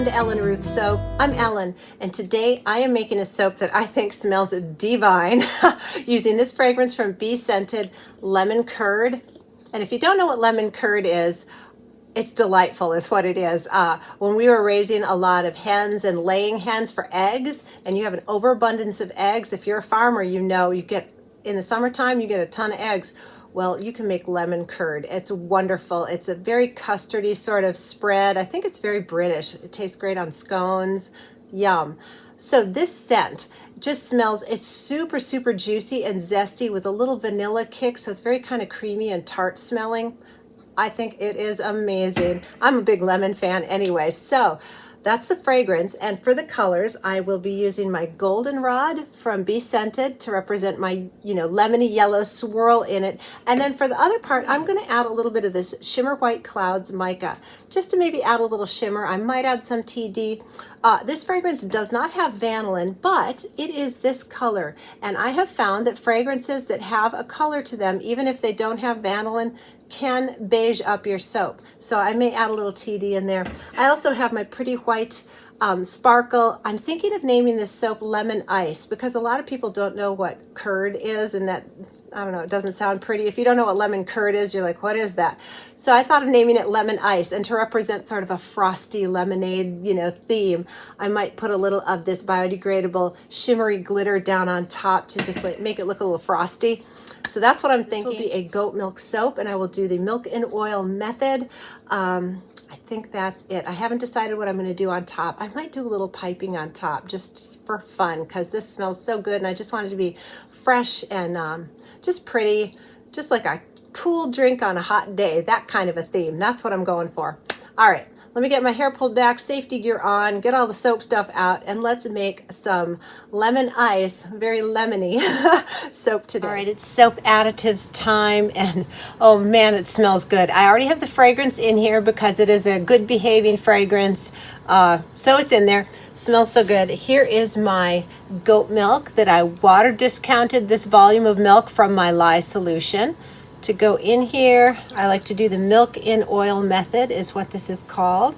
to Ellen Ruth Soap. I'm Ellen, and today I am making a soap that I think smells divine using this fragrance from BeScented Lemon Curd. And if you don't know what lemon curd is, it's delightful is what it is. When we were raising a lot of hens and laying hens for eggs, and you have an overabundance of eggs, if you're a farmer, you know you get, in the summertime, you get a ton of eggs. Well, you can make lemon curd. It's wonderful. It's a very custardy sort of spread. I think it's very British. It tastes great on scones. Yum. So this scent just smells, it's super, super juicy and zesty with a little vanilla kick. So it's very kind of creamy and tart smelling. I think it is amazing. I'm a big lemon fan anyway. So that's the fragrance. And for the colors, I will be using my goldenrod from BeScented to represent my, lemony yellow swirl in it. And then for the other part, I'm going to add a little bit of this Shimmer White Clouds mica, just to maybe add a little shimmer. I might add some TD. This fragrance does not have vanillin, but it is this color. And I have found that fragrances that have a color to them, even if they don't have vanillin, can beige up your soap. So I may add a little TD in there. I also have my pretty white sparkle. I'm thinking of naming this soap Lemon Ice because a lot of people don't know what curd is, and that, I don't know, it doesn't sound pretty. If you don't know what lemon curd is, you're like, what is that? So I thought of naming it Lemon Ice, and to represent sort of a frosty lemonade, theme, I might put a little of this biodegradable shimmery glitter down on top to just make it look a little frosty. So that's what I'm thinking. This will be a goat milk soap, and I will do the milk in oil method. I think that's it. I haven't decided what I'm going to do on top. I might do a little piping on top just for fun because this smells so good, and I just want it to be fresh and just pretty, just like a cool drink on a hot day, that kind of a theme. That's what I'm going for. All right. Let me get my hair pulled back, safety gear on, get all the soap stuff out, and let's make some lemon ice, very lemony soap today. All right, it's soap additives time, and oh man, it smells good. I already have the fragrance in here because it is a good behaving fragrance, so it's in there. Smells so good. Here is my goat milk that I water discounted this volume of milk from my lye solution. To go in here, I like to do the milk in oil method is what this is called.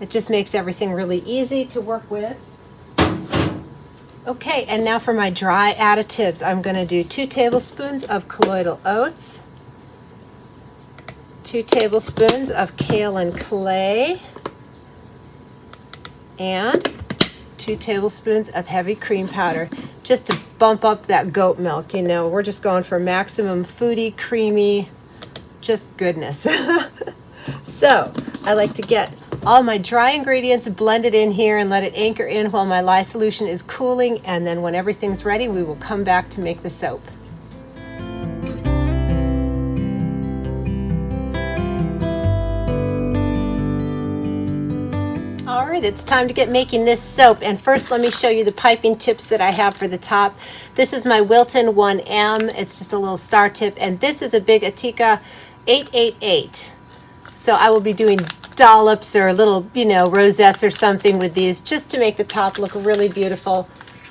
It just makes everything really easy to work with. Okay, and now for my dry additives, I'm going to do 2 tablespoons of colloidal oats, 2 tablespoons of kaolin clay, and 2 tablespoons of heavy cream powder, just to bump up that goat milk. We're just going for maximum foodie, creamy, just goodness. So I like to get all my dry ingredients blended in here and let it anchor in while my lye solution is cooling, and then when everything's ready, we will come back to make the soap. All right, it's time to get making this soap, and first let me show you the piping tips that I have for the top. This is my Wilton 1M. It's just a little star tip, and this is a big Atika 888. So I will be doing dollops or little, rosettes or something with these just to make the top look really beautiful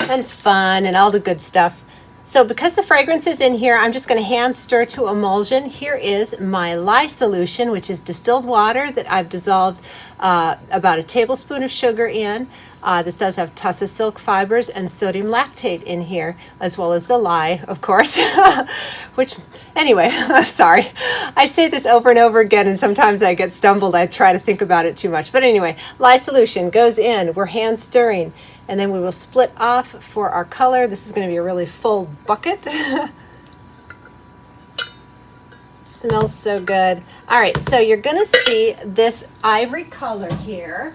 and fun and all the good stuff. So because the fragrance is in here, I'm just going to hand stir to emulsion. Here is my lye solution, which is distilled water that I've dissolved about a tablespoon of sugar in. This does have tussa silk fibers and sodium lactate in here, as well as the lye, of course. Which, anyway, sorry. I say this over and over again, and sometimes I get stumbled. I try to think about it too much. But anyway, lye solution goes in. We're hand stirring. And then we will split off for our color. This is going to be a really full bucket. Smells so good. All right, so you're going to see this ivory color here.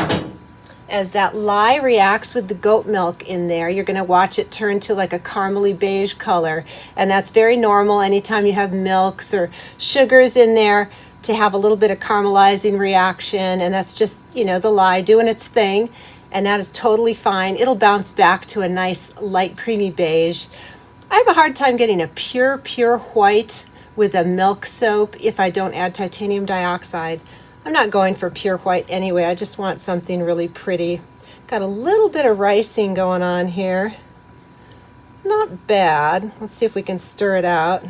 As that lye reacts with the goat milk in there, you're going to watch it turn to like a caramely beige color. And that's very normal anytime you have milks or sugars in there to have a little bit of caramelizing reaction. And that's just, the lye doing its thing. And that is totally fine. It'll bounce back to a nice light creamy beige. I have a hard time getting a pure white with a milk soap if I don't add titanium dioxide. I'm not going for pure white anyway. I just want something really pretty. Got a little bit of ricing going on here. Not bad. Let's see if we can stir it out.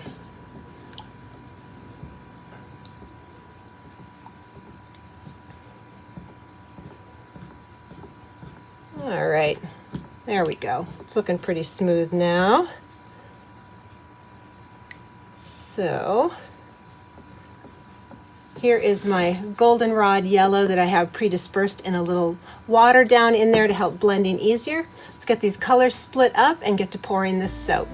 All right, there we go. It's looking pretty smooth now. So here is my goldenrod yellow that I have predispersed in a little water down in there to help blending easier. Let's get these colors split up and get to pouring this soap.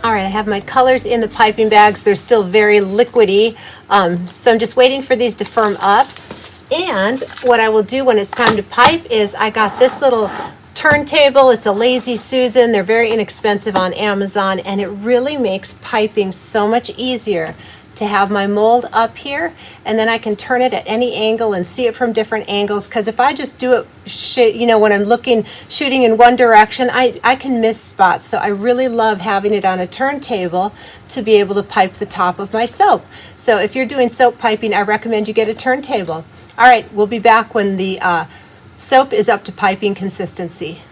All right, I have my colors in the piping bags. They're still very liquidy, so I'm just waiting for these to firm up. And what I will do when it's time to pipe is I got this little turntable. It's a Lazy Susan. They're very inexpensive on Amazon, and it really makes piping so much easier to have my mold up here, and then I can turn it at any angle and see it from different angles, because if I just do it, you know, when I'm shooting in one direction, I can miss spots. So I really love having it on a turntable to be able to pipe the top of my soap. So if you're doing soap piping, I recommend you get a turntable. All right, we'll be back when the soap is up to piping consistency.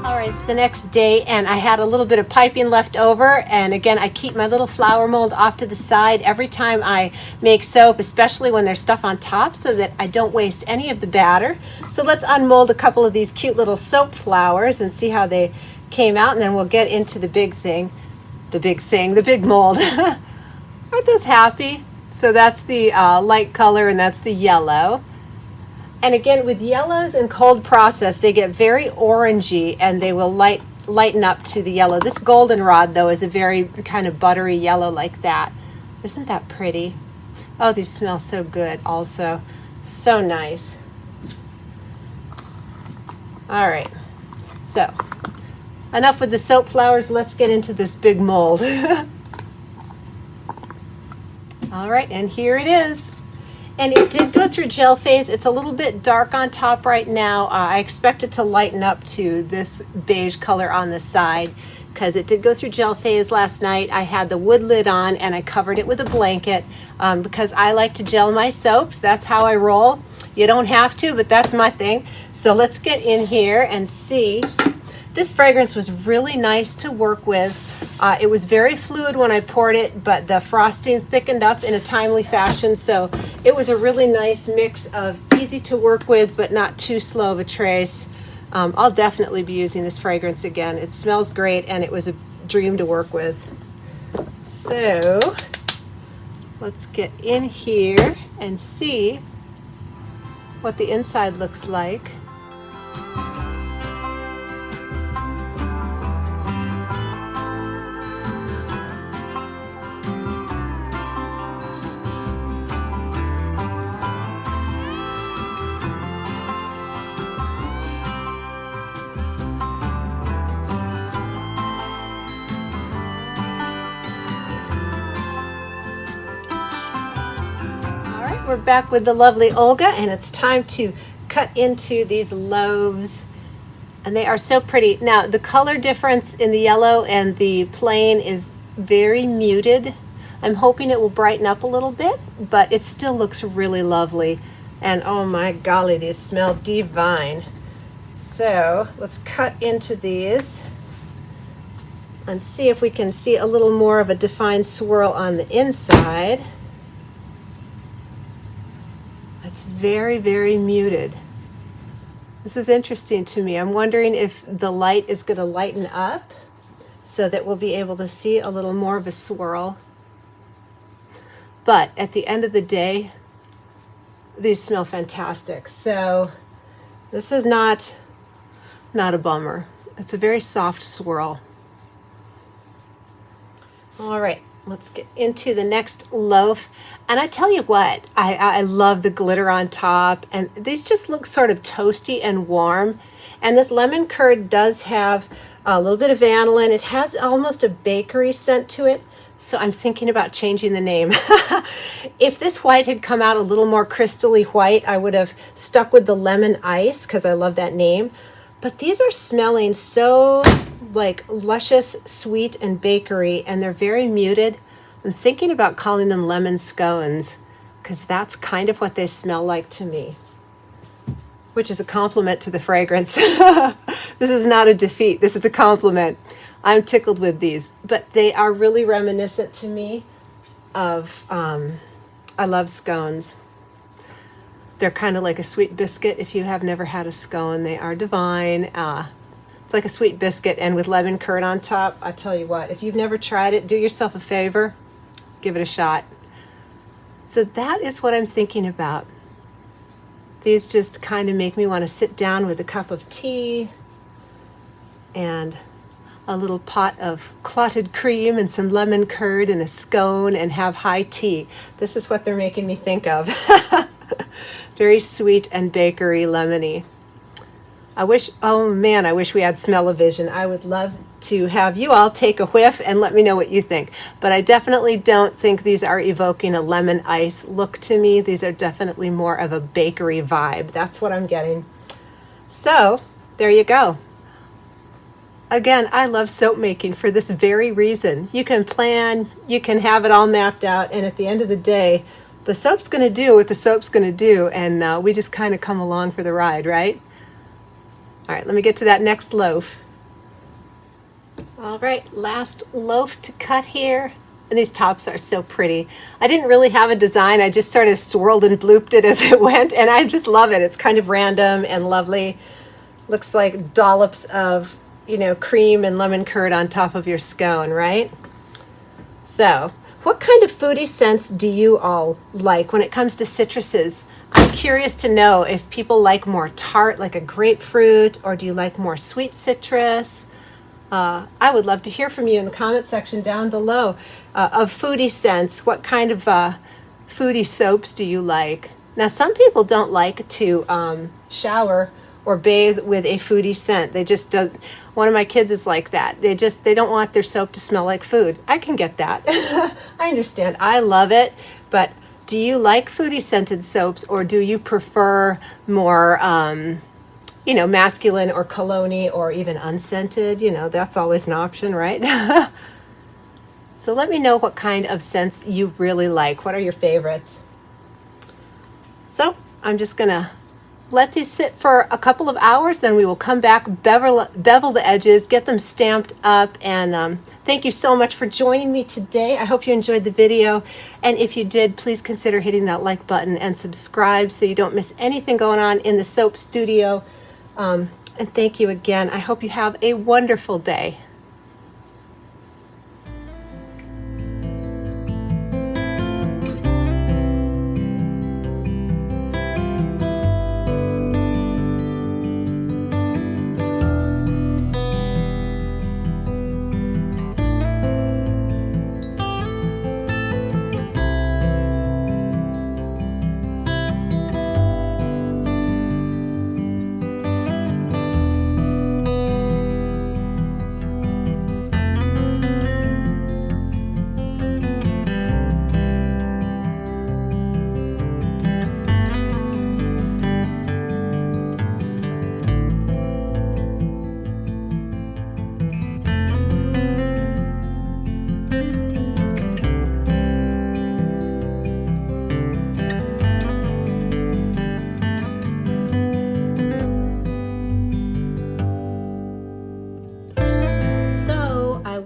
All right, it's the next day, and I had a little bit of piping left over, and again, I keep my little flower mold off to the side every time I make soap, especially when there's stuff on top, so that I don't waste any of the batter. So let's unmold a couple of these cute little soap flowers and see how they came out, and then we'll get into the big mold. Aren't those happy? So that's the light color, and that's the yellow. And again, with yellows and cold process, they get very orangey, and they will lighten up to the yellow. This goldenrod, though, is a very kind of buttery yellow like that. Isn't that pretty? Oh, these smell so good also. So nice. All right, so enough with the soap flowers. Let's get into this big mold. All right, and here it is. And it did go through gel phase. It's a little bit dark on top right now. I expect it to lighten up to this beige color on the side, because it did go through gel phase last night. I had the wood lid on, and I covered it with a blanket because I like to gel my soaps. That's how I roll. You don't have to, but that's my thing. So let's get in here and see. This fragrance was really nice to work with. It was very fluid when I poured it, but the frosting thickened up in a timely fashion, so it was a really nice mix of easy to work with, but not too slow of a trace. I'll definitely be using this fragrance again. It smells great, and it was a dream to work with. So let's get in here and see what the inside looks like. We're back with the lovely Olga, and it's time to cut into these loaves, and they are so pretty. Now the color difference in the yellow and the plain is very muted. I'm hoping it will brighten up a little bit, but it still looks really lovely. And oh my golly, these smell divine. So let's cut into these and see if we can see a little more of a defined swirl on the inside. It's very, very muted. This is interesting to me. I'm wondering if the light is going to lighten up so that we'll be able to see a little more of a swirl. But at the end of the day, these smell fantastic. So this is not a bummer. It's a very soft swirl. All right, let's get into the next loaf. And I tell you what, I love the glitter on top, and these just look sort of toasty and warm. And this lemon curd does have a little bit of vanillin. It has almost a bakery scent to it, so I'm thinking about changing the name. If this white had come out a little more crystally white, I would have stuck with the lemon ice because I love that name. But these are smelling so like luscious, sweet, and bakery, and they're very muted. I'm thinking about calling them lemon scones because that's kind of what they smell like to me, which is a compliment to the fragrance. This is not a defeat. This is a compliment. I'm tickled with these, but they are really reminiscent to me of, I love scones. They're kind of like a sweet biscuit. If you have never had a scone, they are divine. It's like a sweet biscuit, and with lemon curd on top. I tell you what, if you've never tried it, do yourself a favor. Give it a shot. So that is what I'm thinking about. These just kind of make me want to sit down with a cup of tea and a little pot of clotted cream and some lemon curd and a scone and have high tea. This is what they're making me think of. Very sweet and bakery lemony. I wish, oh man, I wish we had smell-o-vision. I would love to have you all take a whiff and let me know what you think. But I definitely don't think these are evoking a lemon ice look to me. These are definitely more of a bakery vibe. That's what I'm getting. So there you go. Again, I love soap making for this very reason. You can plan, you can have it all mapped out, and at the end of the day, the soap's going to do what the soap's going to do, and we just kind of come along for the ride, right? All right, let me get to that next loaf. All right, last loaf to cut here. And these tops are so pretty. I didn't really have a design. I just sort of swirled and blooped it as it went, and I just love it. It's kind of random and lovely. Looks like dollops of, cream and lemon curd on top of your scone, right? So, what kind of foodie scents do you all like when it comes to citruses? I'm curious to know if people like more tart, like a grapefruit, or do you like more sweet citrus? I would love to hear from you in the comment section down below of foodie scents. What kind of foodie soaps do you like? Now, some people don't like to shower or bathe with a foodie scent. They just do. One of my kids is like that. They don't want their soap to smell like food. I can get that. I understand. I love it, but do you like foodie scented soaps, or do you prefer more, masculine or cologne-y or even unscented? That's always an option, right? So let me know what kind of scents you really like. What are your favorites? So I'm just gonna let these sit for a couple of hours, then we will come back, bevel the edges, get them stamped up, and thank you so much for joining me today. I hope you enjoyed the video, and if you did, please consider hitting that like button and subscribe so you don't miss anything going on in the soap studio. And thank you again. I hope you have a wonderful day.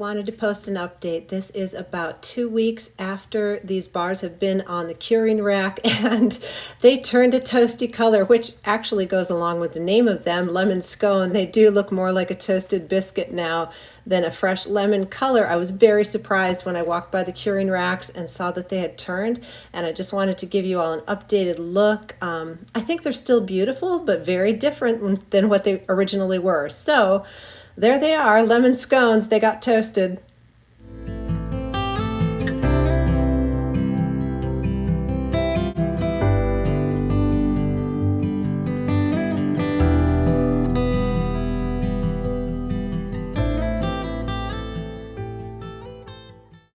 wanted to post an update. This is about 2 weeks after these bars have been on the curing rack and they turned a toasty color, which actually goes along with the name of them, Lemon Scone. They do look more like a toasted biscuit now than a fresh lemon color. I was very surprised when I walked by the curing racks and saw that they had turned, and I just wanted to give you all an updated look. I think they're still beautiful, but very different than what they originally were. So there they are, lemon scones. They got toasted.